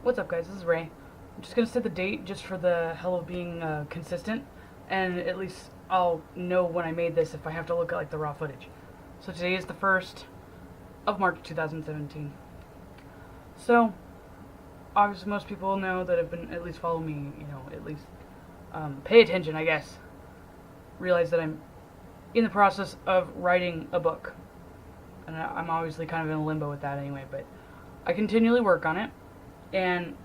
What's up, guys? This is Ray. I'm just gonna set the date just for the hell of being consistent, and at least I'll know when I made this if I have to look at like the raw footage. So today is the 1st of March 2017. So obviously most people know that have been at least follow me, at least pay attention, I guess. Realize that I'm in the process of writing a book, and I'm obviously kind of in a limbo with that anyway, but I continually work on it. And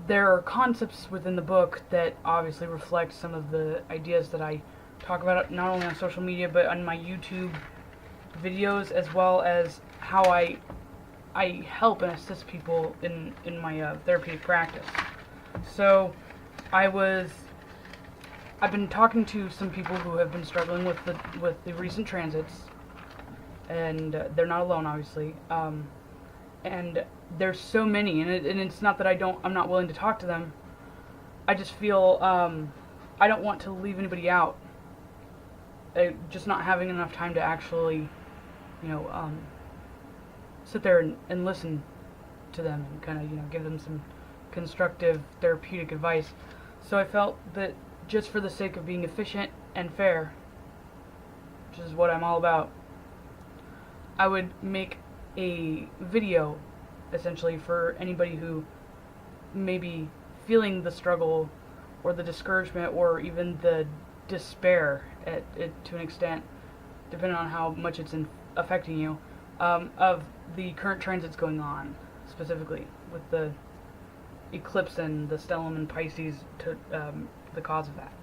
there are concepts within the book that obviously reflect some of the ideas that I talk about not only on social media but on my YouTube videos, as well as how I help and assist people in my therapeutic practice. So I've been talking to some people who have been struggling with the recent transits, and they're not alone, obviously. And there's so many, and it's not that I'm not willing to talk to them. I just feel I don't want to leave anybody out. Just not having enough time to actually, sit there and listen to them and kind of, give them some constructive therapeutic advice. So I felt that just for the sake of being efficient and fair, which is what I'm all about, I would make a video essentially for anybody who may be feeling the struggle or the discouragement or even the despair to an extent, depending on how much it's affecting you, of the current transits going on, specifically with the eclipse and the stellium in Pisces, to the cause of that.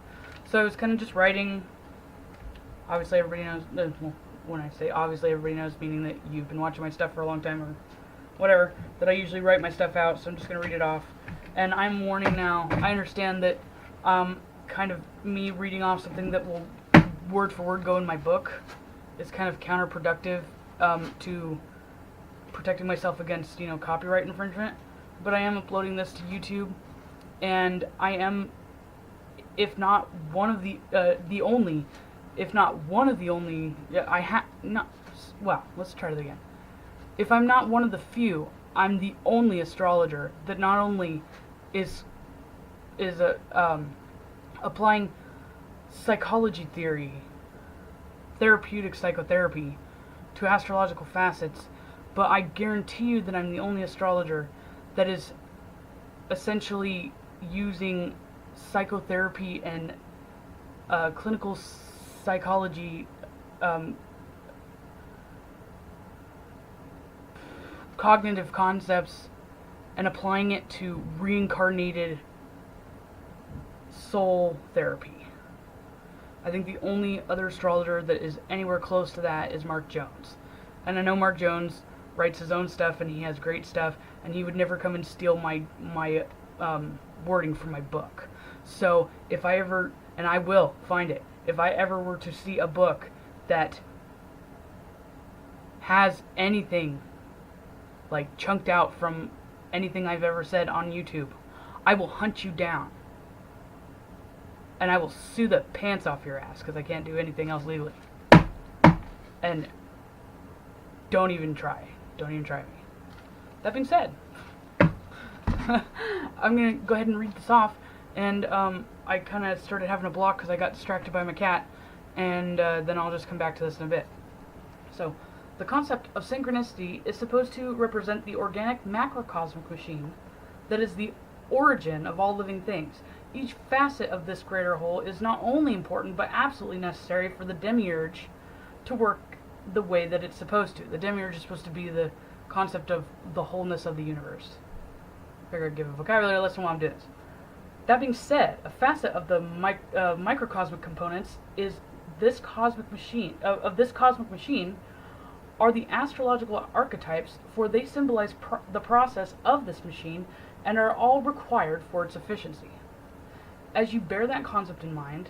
So I was kind of just writing. Obviously everybody knows, when I say obviously everybody knows, meaning that you've been watching my stuff for a long time or whatever, that I usually write my stuff out, so I'm just going to read it off. And I'm warning now, I understand that kind of me reading off something that will word for word go in my book is kind of counterproductive to protecting myself against, copyright infringement. But I am uploading this to YouTube, and I am, if not one of the only, if not one of the only, let's try it again. If I'm not one of the few, I'm the only astrologer that not only is applying psychology theory, therapeutic psychotherapy to astrological facets, but I guarantee you that I'm the only astrologer that is essentially using psychotherapy and clinical psychology cognitive concepts and applying it to reincarnated soul therapy. I think the only other astrologer that is anywhere close to that is Mark Jones. And I know Mark Jones writes his own stuff and he has great stuff, and he would never come and steal my wording from my book. So if I ever, and I will find it, if I ever were to see a book that has anything like chunked out from anything I've ever said on YouTube, I will hunt you down. And I will sue the pants off your ass because I can't do anything else legally. And don't even try. Don't even try me. That being said, I'm going to go ahead and read this off. And I kind of started having a block because I got distracted by my cat. And then I'll just come back to this in a bit. So, the concept of synchronicity is supposed to represent the organic macrocosmic machine that is the origin of all living things. Each facet of this greater whole is not only important, but absolutely necessary for the demiurge to work the way that it's supposed to. The demiurge is supposed to be the concept of the wholeness of the universe. Figure I'd give a vocabulary lesson while I'm doing this. That being said, a facet of the microcosmic components is this cosmic machine. Of this cosmic machine are the astrological archetypes, for they symbolize the process of this machine and are all required for its efficiency. As you bear that concept in mind,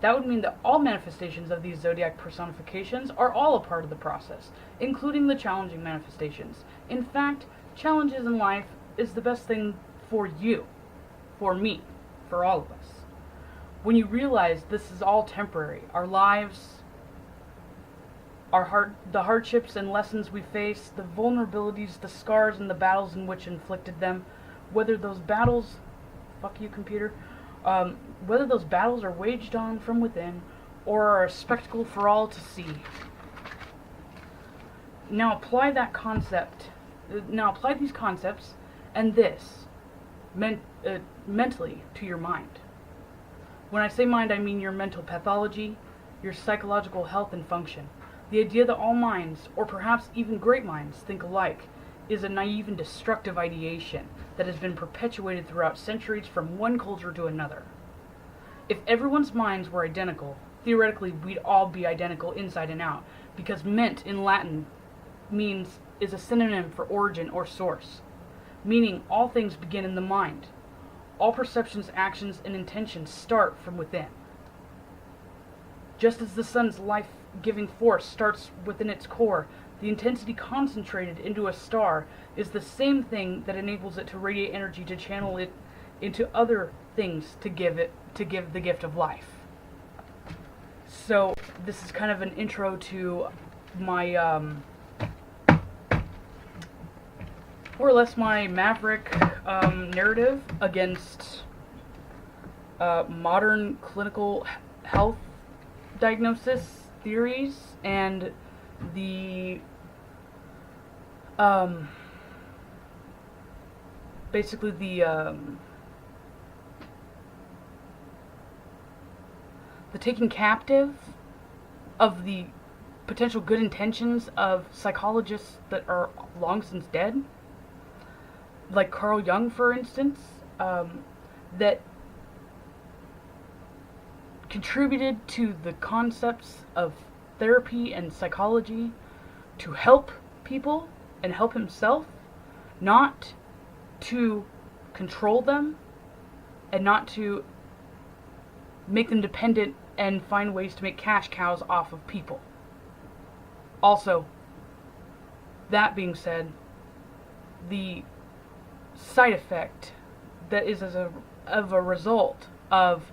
that would mean that all manifestations of these zodiac personifications are all a part of the process, including the challenging manifestations. In fact, challenges in life is the best thing for you, for me, for all of us. When you realize this is all temporary, our lives the hardships and lessons we face, the vulnerabilities, the scars, and the battles in which inflicted them, whether those battles, fuck you computer, whether those battles are waged on from within or are a spectacle for all to see. Now apply these concepts and this mentally to your mind. When I say mind, I mean your mental pathology, your psychological health and function. The idea that all minds, or perhaps even great minds, think alike is a naive and destructive ideation that has been perpetuated throughout centuries from one culture to another. If everyone's minds were identical, theoretically we'd all be identical inside and out, because ment in Latin is a synonym for origin or source, meaning all things begin in the mind. All perceptions, actions, and intentions start from within. Just as the sun's life-giving force starts within its core, the intensity concentrated into a star is the same thing that enables it to radiate energy to channel it into other things to give the gift of life. So this is kind of an intro to my more or less my maverick narrative against modern clinical health diagnosis theories and the basically the taking captive of the potential good intentions of psychologists that are long since dead, like Carl Jung, for instance, that contributed to the concepts of therapy and psychology to help people and help himself, not to control them and not to make them dependent and find ways to make cash cows off of people. Also, that being said, the side effect that is of a result of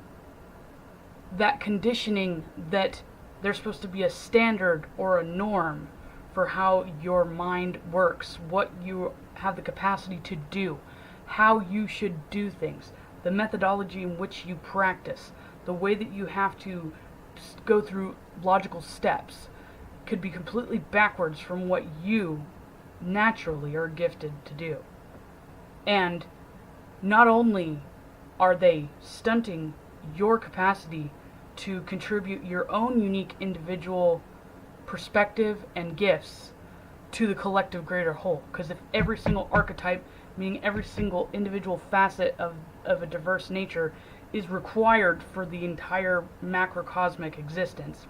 that conditioning that there's supposed to be a standard or a norm for how your mind works, what you have the capacity to do, how you should do things, the methodology in which you practice, the way that you have to go through logical steps could be completely backwards from what you naturally are gifted to do. And not only are they stunting your capacity to contribute your own unique individual perspective and gifts to the collective greater whole, because if every single archetype, meaning every single individual facet of a diverse nature, is required for the entire macrocosmic existence,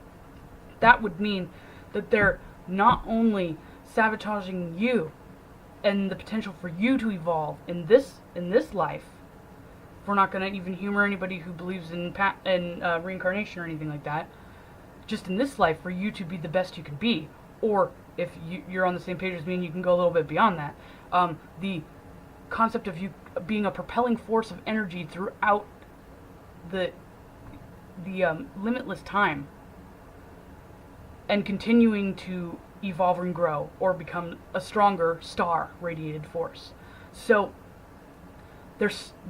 that would mean that they're not only sabotaging you and the potential for you to evolve in this life. If we're not going to even humor anybody who believes in reincarnation or anything like that, just in this life for you to be the best you can be, or if you're on the same page as me and you can go a little bit beyond that, the concept of you being a propelling force of energy throughout the limitless time and continuing to evolve and grow or become a stronger star radiated force. So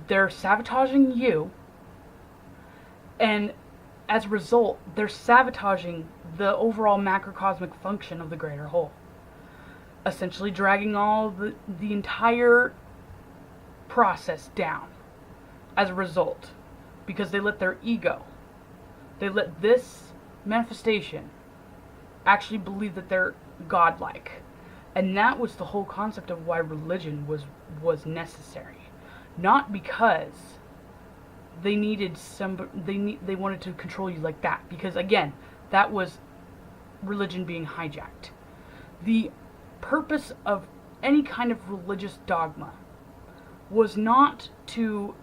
they're sabotaging you, and as a result they're sabotaging the overall macrocosmic function of the greater whole, essentially dragging all the entire process down as a result, because they let their ego, they let this manifestation actually believe that they're godlike. And that was the whole concept of why religion was necessary. Not because they needed they wanted to control you like that, because again, that was religion being hijacked. The purpose of any kind of religious dogma was not to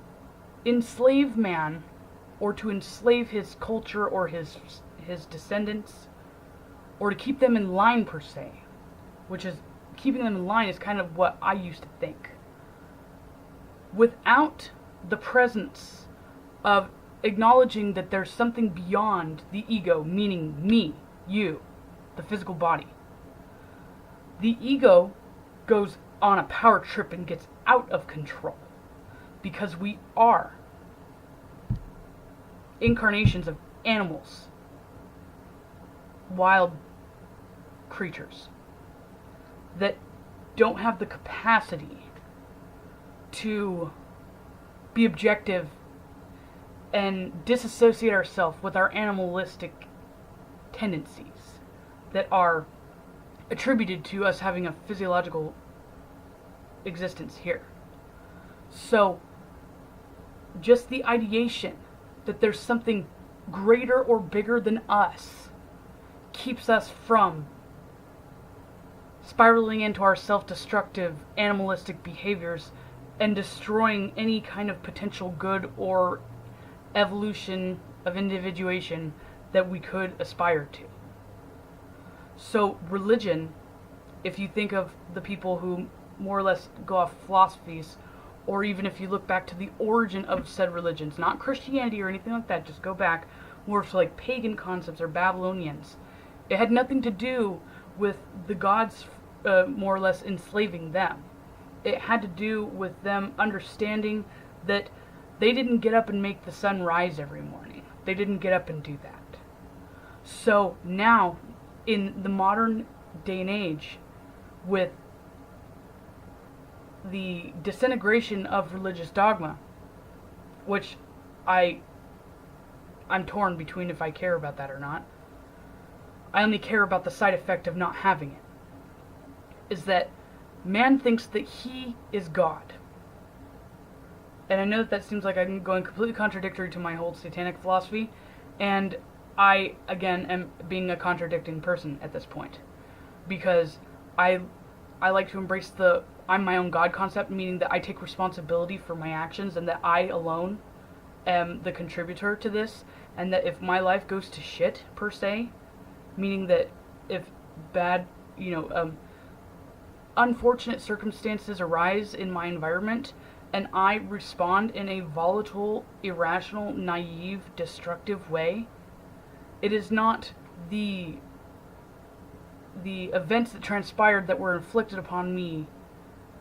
enslave man or to enslave his culture or his descendants, or to keep them in line per se, which is, keeping them in line is kind of what I used to think. Without the presence of acknowledging that there's something beyond the ego, meaning me, you, the physical body. The ego goes on a power trip and gets out of control because we are incarnations of animals, wild creatures that don't have the capacity to be objective and disassociate ourselves with our animalistic tendencies that are attributed to us having a physiological existence here. So, just the ideation that there's something greater or bigger than us keeps us from spiraling into our self-destructive animalistic behaviors and destroying any kind of potential good or evolution of individuation that we could aspire to. So religion, if you think of the people who more or less go off philosophies, or even if you look back to the origin of said religions, not Christianity or anything like that, just go back more to like pagan concepts or Babylonians. It had nothing to do with the gods more or less enslaving them. It had to do with them understanding that they didn't get up and make the sun rise every morning. They didn't get up and do that. So now, in the modern day and age, with the disintegration of religious dogma, which I'm torn between if I care about that or not. I only care about the side effect of not having it. Is that man thinks that he is God. And I know that seems like I'm going completely contradictory to my whole satanic philosophy, and I, again, am being a contradicting person at this point. Because I like to embrace the I'm my own God concept, meaning that I take responsibility for my actions and that I alone am the contributor to this, and that if my life goes to shit, per se, meaning that if bad, unfortunate circumstances arise in my environment, and I respond in a volatile, irrational, naive, destructive way, it is not the events that transpired that were inflicted upon me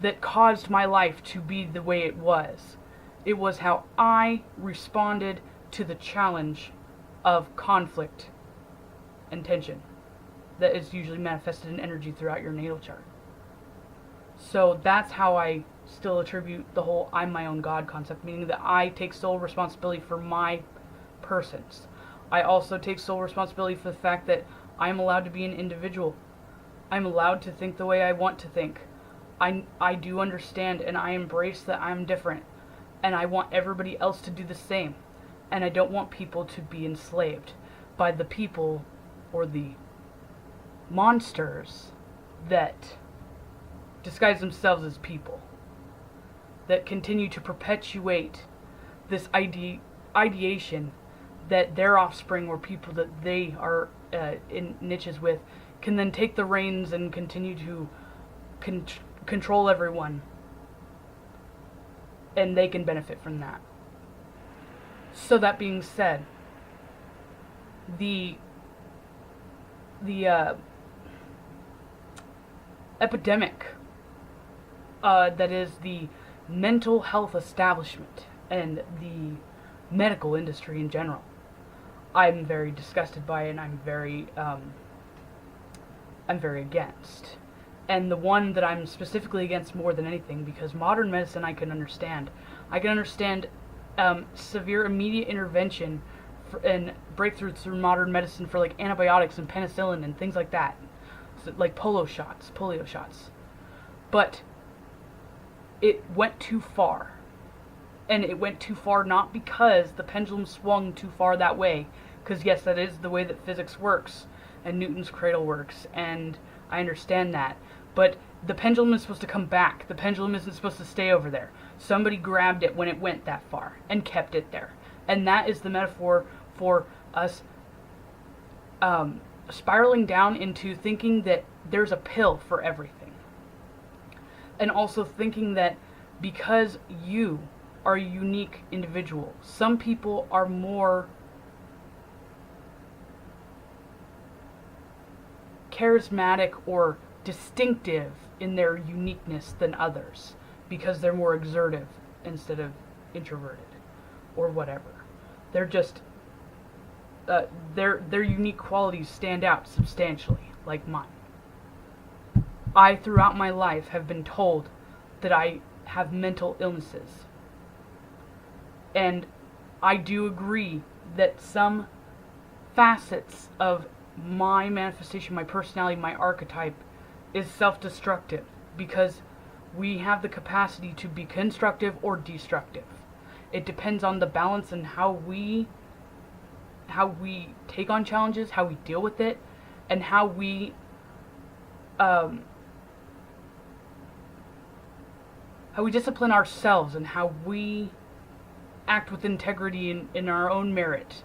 that caused my life to be the way it was. It was how I responded to the challenge of conflict and tension that is usually manifested in energy throughout your natal chart. So that's how I still attribute the whole I'm my own God concept, meaning that I take sole responsibility for my persons. I also take sole responsibility for the fact that I'm allowed to be an individual. I'm allowed to think the way I want to think. I do understand and I embrace that I'm different. And I want everybody else to do the same. And I don't want people to be enslaved by the people or the monsters that disguise themselves as people, that continue to perpetuate this ideation that their offspring or people that they are in niches with can then take the reins and continue to control everyone, and they can benefit from that. So that being said, the epidemic that is the mental health establishment and the medical industry in general, I'm very disgusted by it, and I'm very against. And the one that I'm specifically against more than anything, because modern medicine I can understand. I can understand severe immediate intervention and breakthroughs through modern medicine for like antibiotics and penicillin and things like that. So, like polio shots. But it went too far. And it went too far not because the pendulum swung too far that way. Because yes, that is the way that physics works. And Newton's cradle works. And I understand that. But the pendulum is supposed to come back. The pendulum isn't supposed to stay over there. Somebody grabbed it when it went that far and kept it there. And that is the metaphor for us spiraling down into thinking that there's a pill for everything. And also thinking that because you are a unique individual, some people are more charismatic or distinctive in their uniqueness than others because they're more exertive instead of introverted or whatever. They're just their unique qualities stand out substantially, like mine. I, throughout my life, have been told that I have mental illnesses. And I do agree that some facets of my manifestation, my personality, my archetype is self-destructive because we have the capacity to be constructive or destructive. It depends on the balance and how we take on challenges, how we deal with it, and how we discipline ourselves and how we act with integrity in our own merit,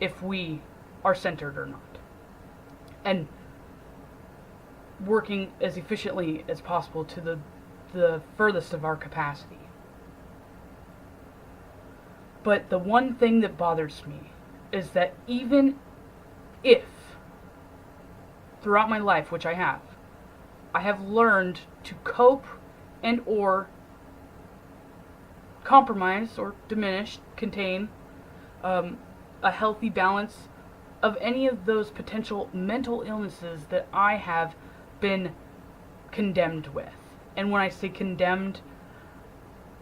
if we are centered or not, and working as efficiently as possible to the furthest of our capacity. But the one thing that bothers me is that even if, throughout my life, which I have learned to cope and or compromise or diminish, contain a healthy balance of any of those potential mental illnesses that I have been condemned with. And when I say condemned,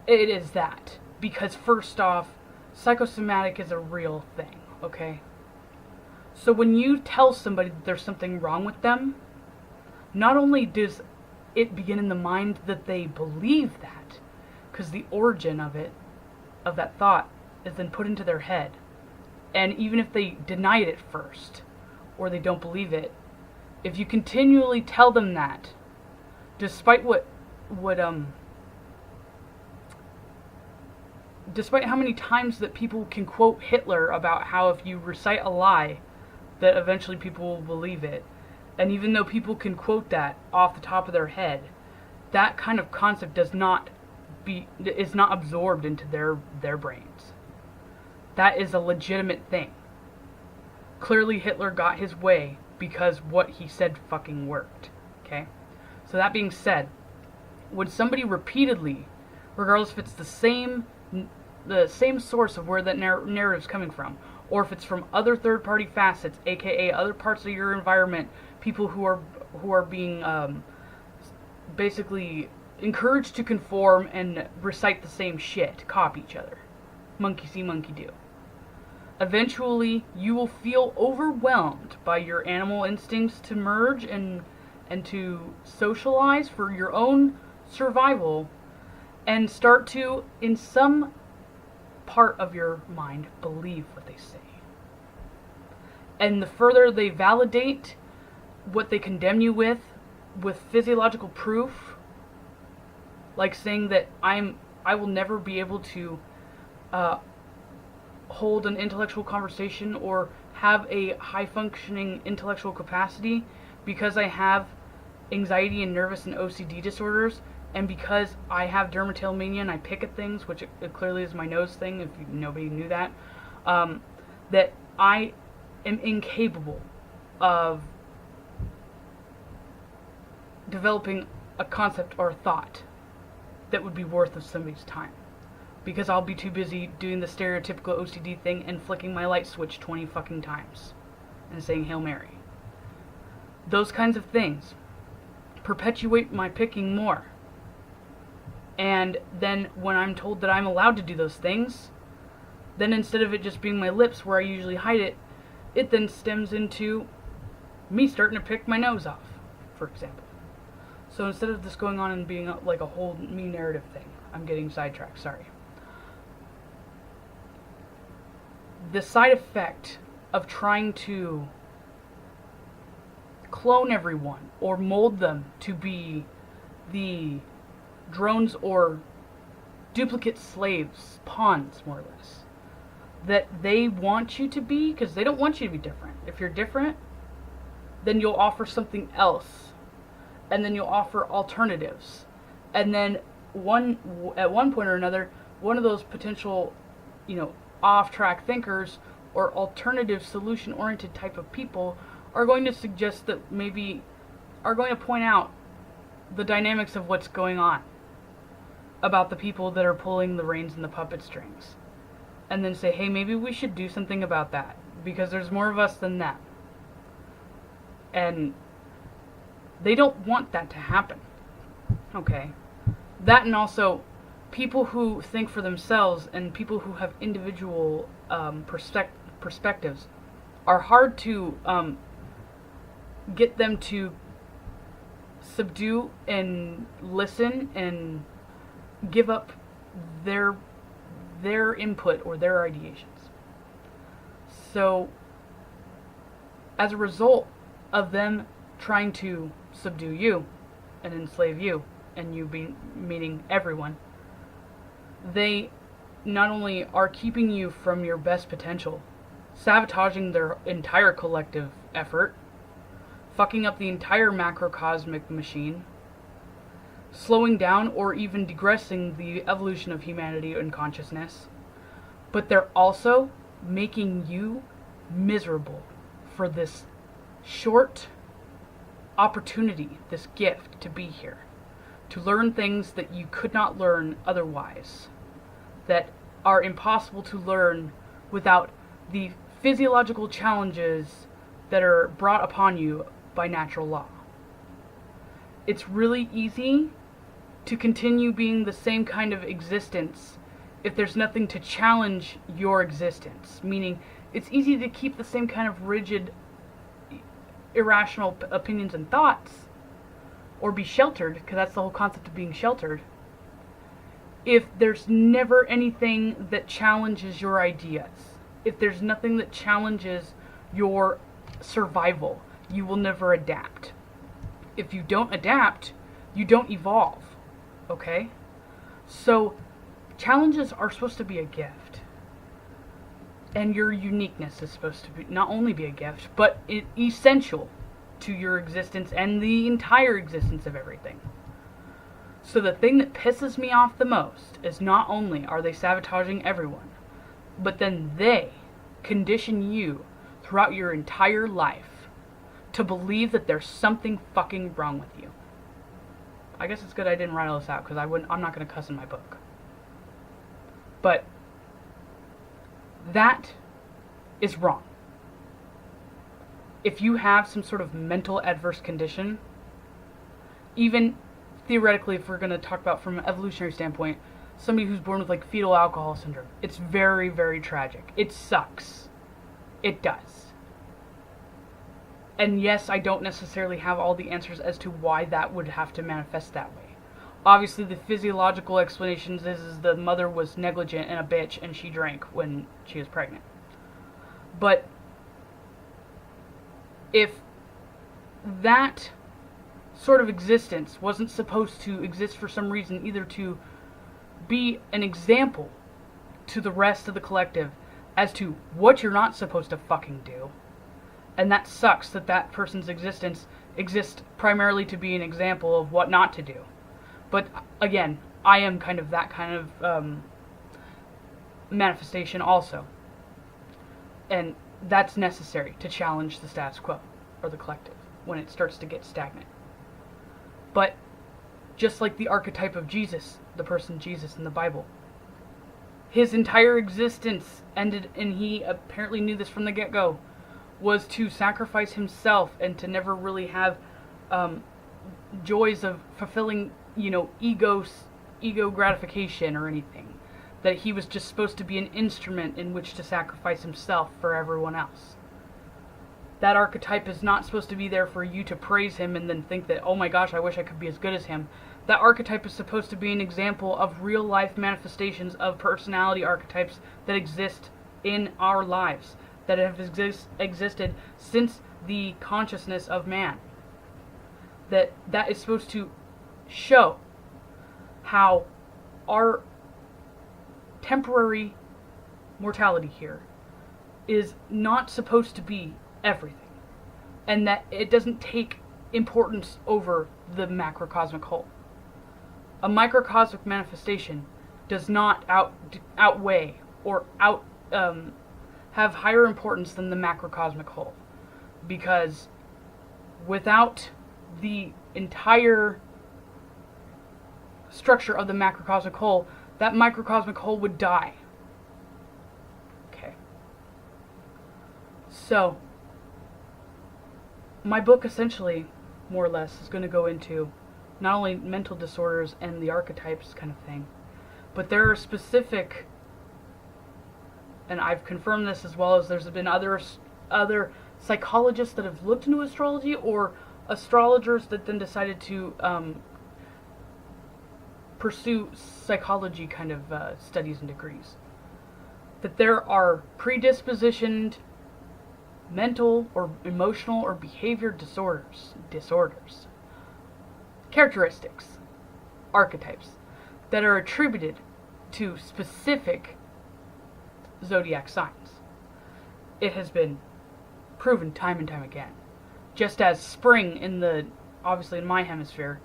it is that. Because first off, psychosomatic is a real thing, okay? So when you tell somebody that there's something wrong with them, not only does it begin in the mind that they believe that, because the origin of that thought, is then put into their head. And even if they deny it at first, or they don't believe it, if you continually tell them that, despite despite how many times that people can quote Hitler about how if you recite a lie, that eventually people will believe it. And even though people can quote that off the top of their head, that kind of concept is not absorbed into their brains. That is a legitimate thing. Clearly Hitler got his way because what he said fucking worked. Okay? So that being said, when somebody repeatedly, regardless if it's the same source of where that narrative's coming from, or if it's from other third-party facets, aka other parts of your environment, people who are being basically encouraged to conform and recite the same shit, copy each other. Monkey see, monkey do. Eventually, you will feel overwhelmed by your animal instincts to merge and to socialize for your own survival, and start to, in some part of your mind, believe what they say. And the further they validate what they condemn you with physiological proof, like saying that I will never be able to hold an intellectual conversation or have a high-functioning intellectual capacity because I have anxiety and nervous and OCD disorders, and because I have dermatillomania and I pick at things, which it clearly is my nose thing, if nobody knew that, that I am incapable of developing a concept or a thought that would be worth of somebody's time. Because I'll be too busy doing the stereotypical OCD thing and flicking my light switch 20 fucking times and saying Hail Mary. Those kinds of things perpetuate my picking more. And then when I'm told that I'm allowed to do those things, then instead of it just being my lips where I usually hide it, it then stems into me starting to pick my nose off, for example. So instead of this going on and being like a whole me narrative thing, I'm getting sidetracked, sorry. The side effect of trying to clone everyone or mold them to be the drones or duplicate slaves, pawns, more or less, that they want you to be, because they don't want you to be different. If you're different, then you'll offer something else, and then you'll offer alternatives, and then at one point or another, one of those potential, off-track thinkers or alternative solution-oriented type of people are going to suggest that maybe are going to point out the dynamics of what's going on about the people that are pulling the reins and the puppet strings. And then say, hey, maybe we should do something about that, because there's more of us than them. And they don't want that to happen. Okay? That, and also people who think for themselves and people who have individual perspectives are hard to get them to subdue and listen and give up their input or their ideations. So, as a result of them trying to subdue you and enslave you, and you meaning everyone, they not only are keeping you from your best potential, sabotaging their entire collective effort, fucking up the entire macrocosmic machine, slowing down or even digressing the evolution of humanity and consciousness, but they're also making you miserable for this short opportunity, this gift to be here, to learn things that you could not learn otherwise, that are impossible to learn without the physiological challenges that are brought upon you by natural law. It's really easy to continue being the same kind of existence if there's nothing to challenge your existence. Meaning, it's easy to keep the same kind of rigid, irrational opinions and thoughts, or be sheltered, because that's the whole concept of being sheltered, if there's never anything that challenges your ideas. If there's nothing that challenges your survival, you will never adapt. If you don't adapt, you don't evolve. Okay? So, challenges are supposed to be a gift. And your uniqueness is supposed to be not only be a gift, but essential to your existence and the entire existence of everything. So the thing that pisses me off the most is not only are they sabotaging everyone, but then they condition you throughout your entire life to believe that there's something fucking wrong with you. I guess it's good I didn't write all this out, because I'm not going to cuss in my book. But that is wrong. If you have some sort of mental adverse condition, even theoretically, if we're going to talk about from an evolutionary standpoint, somebody who's born with like fetal alcohol syndrome, it's very, very tragic. It sucks. It does. And yes, I don't necessarily have all the answers as to why that would have to manifest that way. Obviously, the physiological explanations is the mother was negligent and a bitch and she drank when she was pregnant. But if that sort of existence wasn't supposed to exist for some reason, either to be an example to the rest of the collective as to what you're not supposed to fucking do, and that sucks that that person's existence exists primarily to be an example of what not to do. But again, I am kind of that kind of manifestation also. And that's necessary to challenge the status quo, or the collective, when it starts to get stagnant. But just like the archetype of Jesus, the person Jesus in the Bible, his entire existence ended, and he apparently knew this from the get-go, was to sacrifice himself and to never really have joys of fulfilling, ego gratification or anything. That he was just supposed to be an instrument in which to sacrifice himself for everyone else. That archetype is not supposed to be there for you to praise him and then think that, oh my gosh, I wish I could be as good as him. That archetype is supposed to be an example of real life manifestations of personality archetypes that exist in our lives, that have existed since the consciousness of man. That is supposed to show how our temporary mortality here is not supposed to be everything, and that it doesn't take importance over the macrocosmic whole. A microcosmic manifestation does not outweigh or have higher importance than the macrocosmic whole. because without the entire structure of the macrocosmic whole, that microcosmic whole would die. Okay. So, my book essentially, more or less, is going to go into not only mental disorders and the archetypes kind of thing, but there are specific, and I've confirmed this as well as there's been other psychologists that have looked into astrology, or astrologers that then decided to pursue psychology kind of studies and degrees, that there are predispositioned mental or emotional or behavior disorders, characteristics, archetypes, that are attributed to specific zodiac signs. It has been proven time and time again. Just as spring obviously in my hemisphere,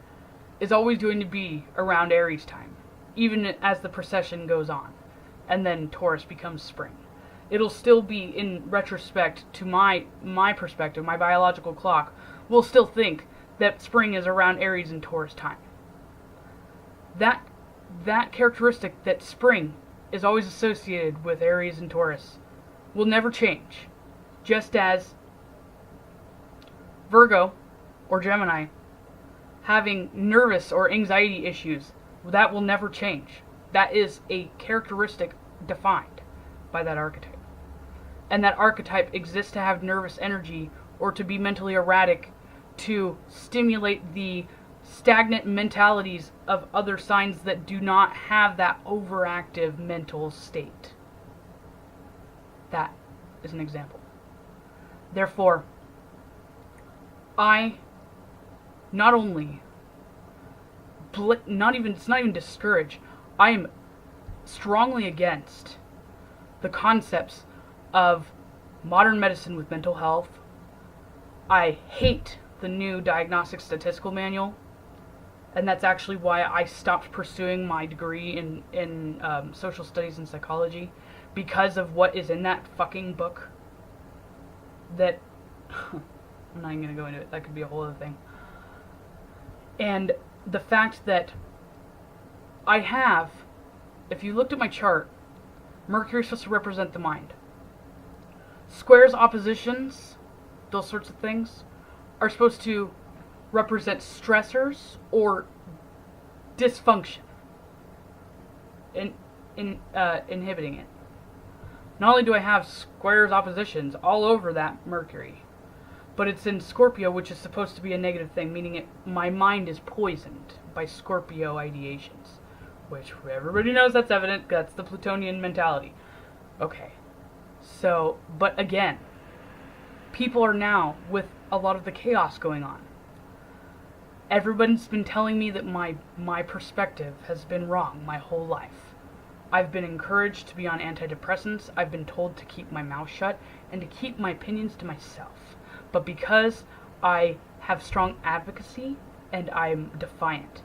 is always going to be around Aries time, even as the precession goes on, and then Taurus becomes spring. It'll still be, in retrospect to my perspective, my biological clock, will still think that spring is around Aries and Taurus time. That characteristic, that spring is always associated with Aries and Taurus, will never change. Just as Virgo or Gemini having nervous or anxiety issues, that will never change. That is a characteristic defined by that archetype. And that archetype exists to have nervous energy or to be mentally erratic, to stimulate the stagnant mentalities of other signs that do not have that overactive mental state. That is an example. Therefore, I not only it's not even discouraged, I am strongly against the concepts of modern medicine with mental health. I hate the new diagnostic statistical manual, and that's actually why I stopped pursuing my degree in social studies and psychology, because of what is in that fucking book. That I'm not even going to go into it. That could be a whole other thing. And the fact that I have, if you looked at my chart, Mercury is supposed to represent the mind. Squares, oppositions, those sorts of things, are supposed to represent stressors or dysfunction, inhibiting it. Not only do I have squares, oppositions all over that Mercury, but it's in Scorpio, which is supposed to be a negative thing, meaning my mind is poisoned by Scorpio ideations, which everybody knows that's evident. That's the Plutonian mentality. Okay. So, but again, people are now, with a lot of the chaos going on, everybody's been telling me that my perspective has been wrong my whole life. I've been encouraged to be on antidepressants. I've been told to keep my mouth shut and to keep my opinions to myself. But because I have strong advocacy and I'm defiant,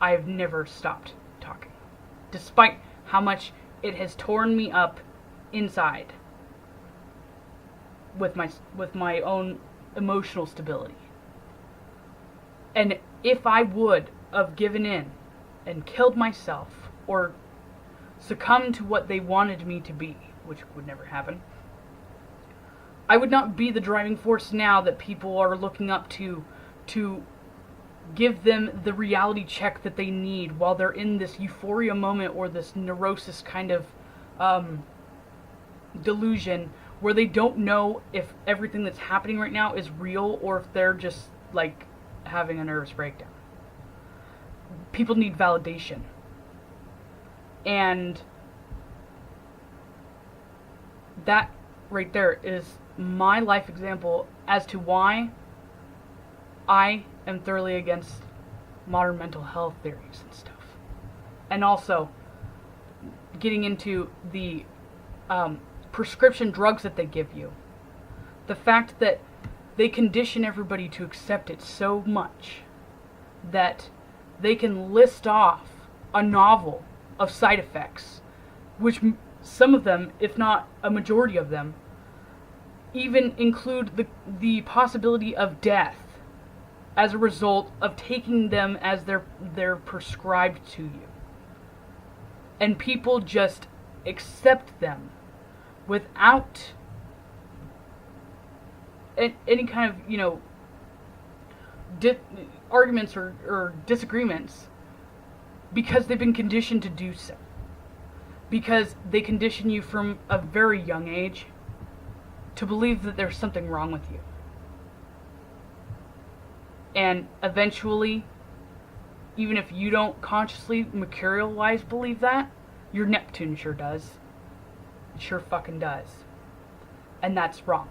I've never stopped talking, despite how much it has torn me up inside with my own emotional stability. And if I would have given in and killed myself or succumbed to what they wanted me to be, which would never happen, I would not be the driving force now that people are looking up to give them the reality check that they need while they're in this euphoria moment or this neurosis kind of delusion where they don't know if everything that's happening right now is real or if they're just like having a nervous breakdown. People need validation. And that right there is my life example as to why I am thoroughly against modern mental health theories and stuff. And also getting into the prescription drugs that they give you. The fact that they condition everybody to accept it so much that they can list off a novel of side effects, which some of them, if not a majority of them, even include the possibility of death as a result of taking them as they're prescribed to you. And people just accept them without any kind of, arguments or disagreements, because they've been conditioned to do so. Because they condition you from a very young age to believe that there's something wrong with you. And eventually, even if you don't consciously, mercurial-wise believe that, your Neptune sure does. It sure fucking does. And that's wrong.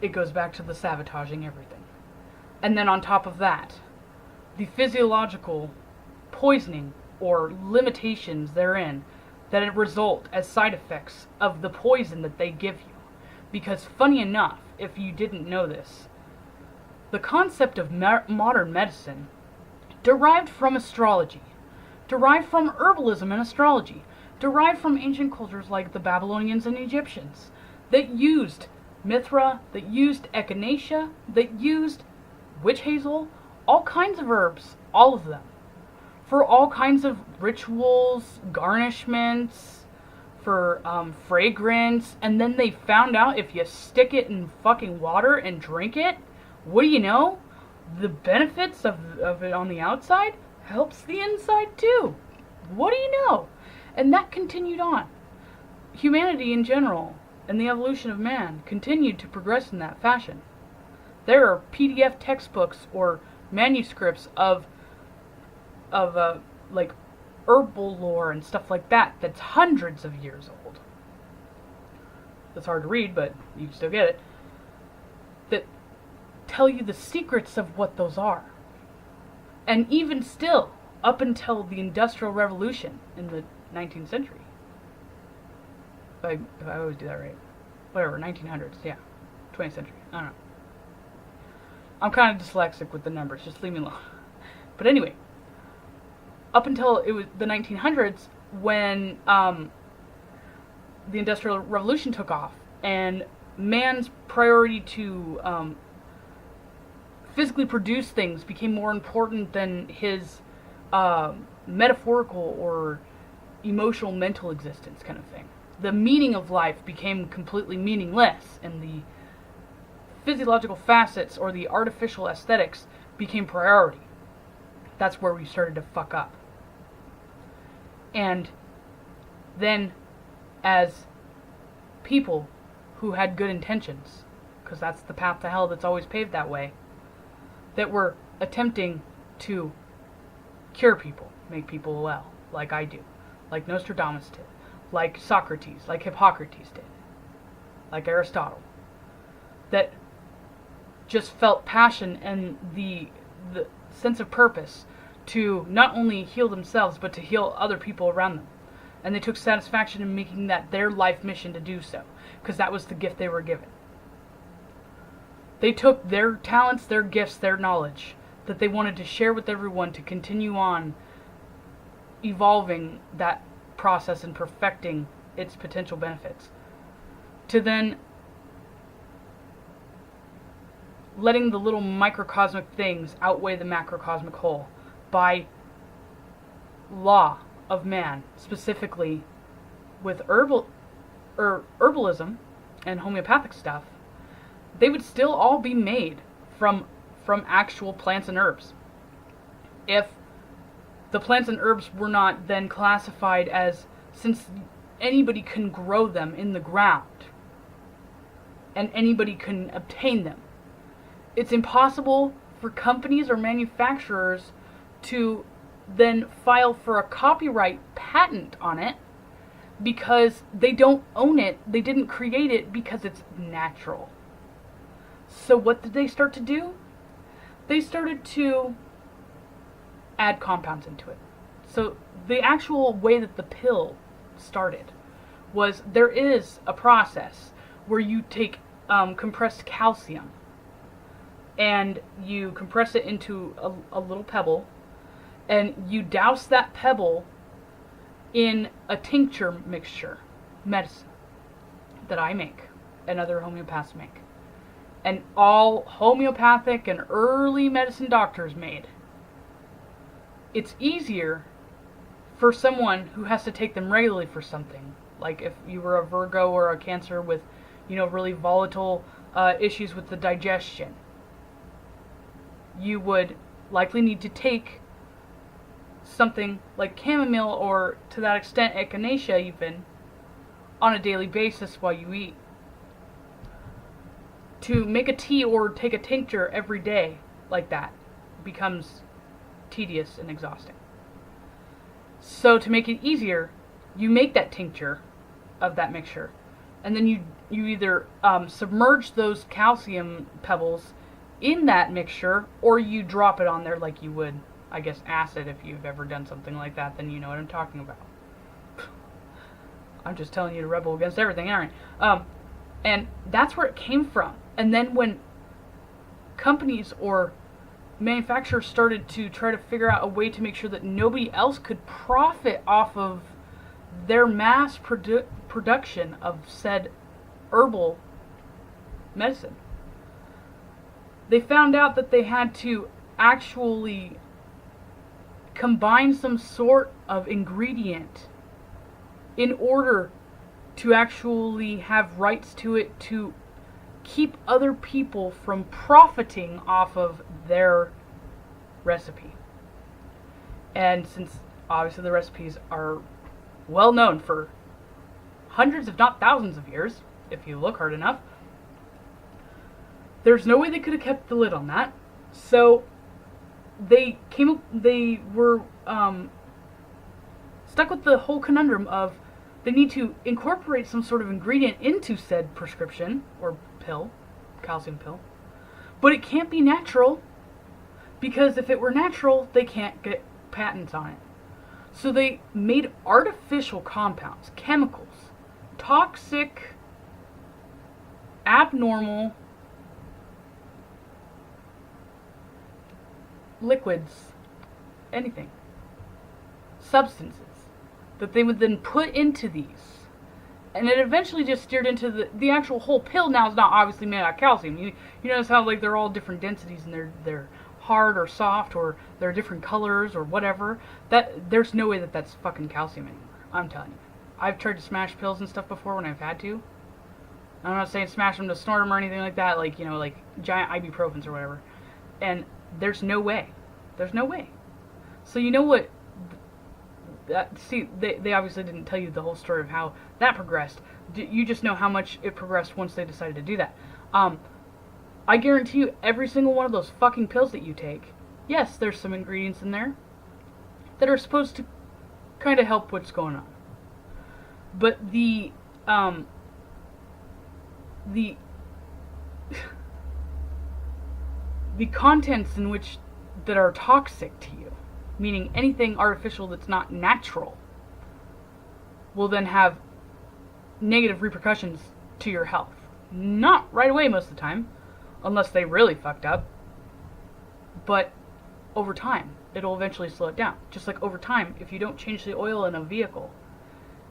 It goes back to the sabotaging everything. And then on top of that, the physiological poisoning or limitations therein that result as side effects of the poison that they give you. Because funny enough, if you didn't know this, the concept of modern medicine derived from astrology, derived from herbalism and astrology, derived from ancient cultures like the Babylonians and Egyptians that used Mithra, that used echinacea, that used witch hazel, all kinds of herbs, all of them, for all kinds of rituals, garnishments, for fragrance, and then they found out if you stick it in fucking water and drink it, what do you know? The benefits of it on the outside helps the inside too. What do you know? And that continued on. Humanity in general and the evolution of man continued to progress in that fashion. There are PDF textbooks or manuscripts of like herbal lore and stuff like that that's hundreds of years old. It's hard to read, but you can still get it. That tell you the secrets of what those are. And even still, up until the Industrial Revolution in the 19th century. If I always do that right. Whatever, 1900s, yeah. 20th century, I don't know. I'm kind of dyslexic with the numbers, just leave me alone. But anyway, up until it was the 1900s when the Industrial Revolution took off, and man's priority to physically produce things became more important than his metaphorical or emotional mental existence kind of thing. The meaning of life became completely meaningless, and the physiological facets or the artificial aesthetics became priority. That's where we started to fuck up. And then, as people who had good intentions, because that's the path to hell that's always paved that way, that were attempting to cure people, make people well, like I do, like Nostradamus did, like Socrates, like Hippocrates did, like Aristotle, that just felt passion and the sense of purpose to not only heal themselves, but to heal other people around them. And they took satisfaction in making that their life mission to do so, because that was the gift they were given. They took their talents, their gifts, their knowledge that they wanted to share with everyone to continue on evolving that process and perfecting its potential benefits, to then letting the little microcosmic things outweigh the macrocosmic whole by law of man, specifically with herbalism and homeopathic stuff. They would still all be made from actual plants and herbs. If the plants and herbs were not then classified as, since anybody can grow them in the ground and anybody can obtain them, it's impossible for companies or manufacturers to then file for a copyright patent on it, because they don't own it, they didn't create it, because it's natural. So what did they start to do? They started to add compounds into it. So the actual way that the pill started was, there is a process where you take compressed calcium and you compress it into a little pebble, and you douse that pebble in a tincture mixture, medicine, that I make. and other homeopaths make. And all homeopathic and early medicine doctors made. It's easier for someone who has to take them regularly for something. Like if you were a Virgo or a Cancer with, really volatile issues with the digestion. You would likely need to take something like chamomile, or to that extent echinacea even, on a daily basis while you eat. To make a tea or take a tincture every day like that becomes tedious and exhausting. So to make it easier, you make that tincture of that mixture, and then you either submerge those calcium pebbles in that mixture, or you drop it on there like you would, I guess, acid. If you've ever done something like that, then you know what I'm talking about. I'm just telling you to rebel against everything, aren't I? And that's where it came from. And then when companies or manufacturers started to try to figure out a way to make sure that nobody else could profit off of their mass production of said herbal medicine, they found out that they had to actually combine some sort of ingredient in order to actually have rights to it, to keep other people from profiting off of their recipe. And since obviously the recipes are well known for hundreds if not thousands of years, if you look hard enough, there's no way they could have kept the lid on that. So they were stuck with the whole conundrum of they need to incorporate some sort of ingredient into said prescription or pill, calcium pill, but it can't be natural, because if it were natural, they can't get patents on it. So they made artificial compounds, chemicals, toxic, abnormal liquids, anything, substances that they would then put into these. And it eventually just steered into the actual whole pill now is not obviously made out of calcium. You notice how like they're all different densities, and they're hard or soft, or they're different colors or whatever. That there's no way that that's fucking calcium anymore. I'm telling you. I've tried to smash pills and stuff before when I've had to. I'm not saying smash them to snort them or anything like that, like, like giant ibuprofens or whatever. And there's no way. There's no way. So you know what? See, they obviously didn't tell you the whole story of how that progressed. You just know how much it progressed once they decided to do that. I guarantee you, every single one of those fucking pills that you take, yes, there's some ingredients in there that are supposed to kind of help what's going on. But the contents in which that are toxic to you, meaning anything artificial that's not natural, will then have negative repercussions to your health. Not right away most of the time, unless they really fucked up, but over time, it'll eventually slow it down. Just like over time, if you don't change the oil in a vehicle,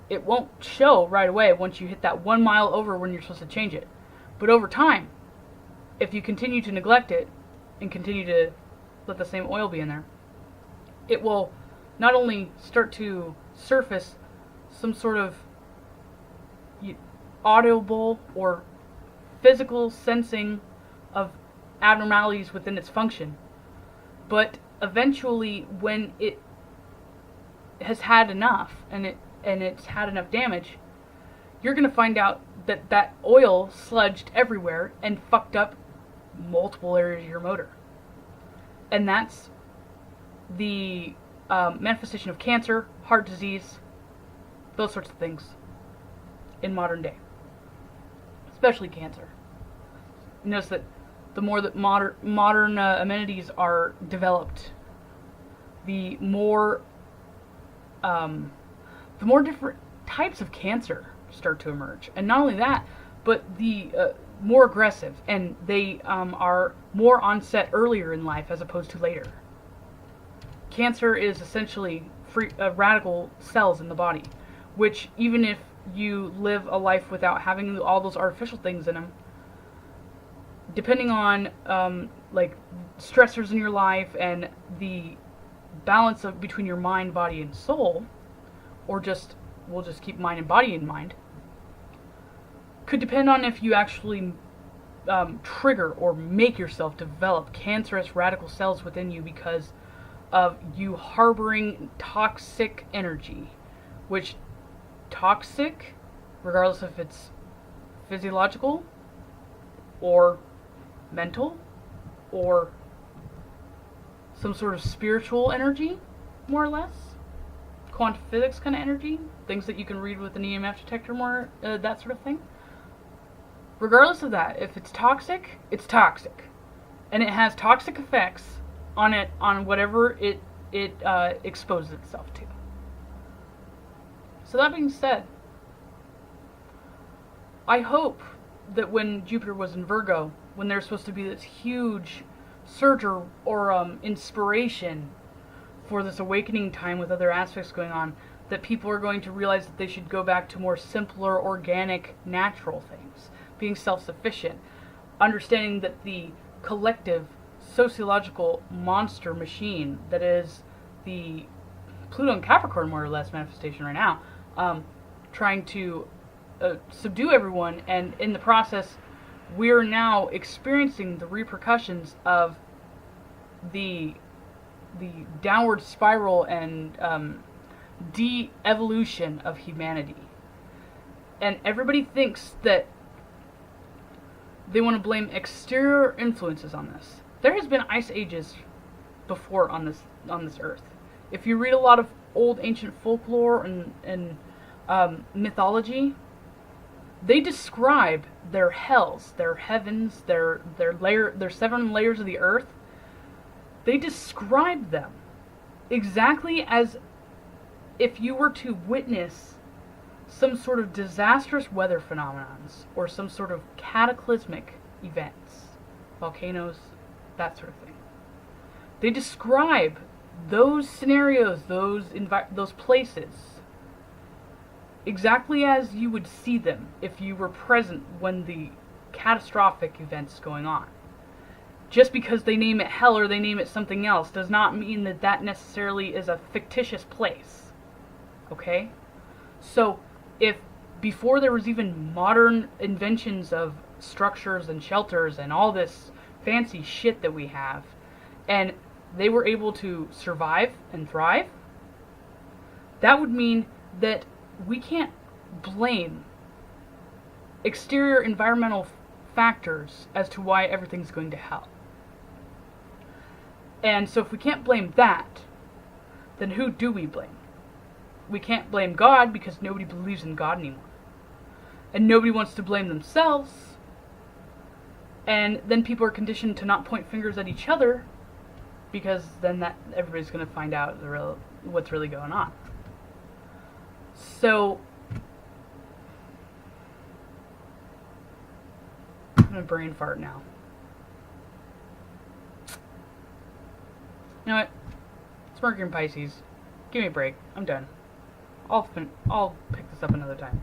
it won't show right away once you hit that 1 mile over when you're supposed to change it. But over time, if you continue to neglect it and continue to let the same oil be in there, it will not only start to surface some sort of audible or physical sensing of abnormalities within its function, but eventually when it has had enough and it's had enough damage, you're going to find out that that oil sludged everywhere and fucked up multiple areas of your motor. And that's the manifestation of cancer, heart disease, those sorts of things in modern day. Especially cancer. You notice that the more that modern amenities are developed, the more different types of cancer start to emerge. And not only that, but the more aggressive, and they are more onset earlier in life as opposed to later. Cancer is essentially free radical cells in the body, which even if you live a life without having all those artificial things in them, depending on like stressors in your life and the balance of between your mind, body, and soul, or just we'll just keep mind and body in mind, could depend on if you actually trigger or make yourself develop cancerous radical cells within you because of you harboring toxic energy, which toxic, regardless if it's physiological or mental or some sort of spiritual energy, more or less, quantum physics kind of energy, things that you can read with an EMF detector, more that sort of thing. Regardless of that, if it's toxic, and it has toxic effects on whatever it exposes itself to. So that being said, I hope that when Jupiter was in Virgo, when there's supposed to be this huge surge or inspiration for this awakening time with other aspects going on, that people are going to realize that they should go back to more simpler, organic, natural things, being self-sufficient, understanding that the collective sociological monster machine that is the Pluto and Capricorn, more or less, manifestation right now, trying to subdue everyone, and in the process we're now experiencing the repercussions of the downward spiral and de-evolution of humanity. And everybody thinks that they want to blame exterior influences on this. There has been ice ages before on this earth. If you read a lot of old ancient folklore and mythology, they describe their hells, their heavens, their 7 layers of the earth. They describe them exactly as if you were to witness some sort of disastrous weather phenomenons or some sort of cataclysmic events, volcanoes, that sort of thing. They describe those scenarios, those places, exactly as you would see them if you were present when the catastrophic event's going on. Just because they name it hell or they name it something else does not mean that that necessarily is a fictitious place. Okay? So, if before there was even modern inventions of structures and shelters and all this fancy shit that we have, and they were able to survive and thrive, that would mean that we can't blame exterior environmental factors as to why everything's going to hell. And so if we can't blame that, then who do we blame? We can't blame God because nobody believes in God anymore. And nobody wants to blame themselves. And then people are conditioned to not point fingers at each other, because then everybody's going to find out what's really going on. So I'm going to brain fart now. You know what? It's Mercury in Pisces. Give me a break. I'm done. I'll pick this up another time.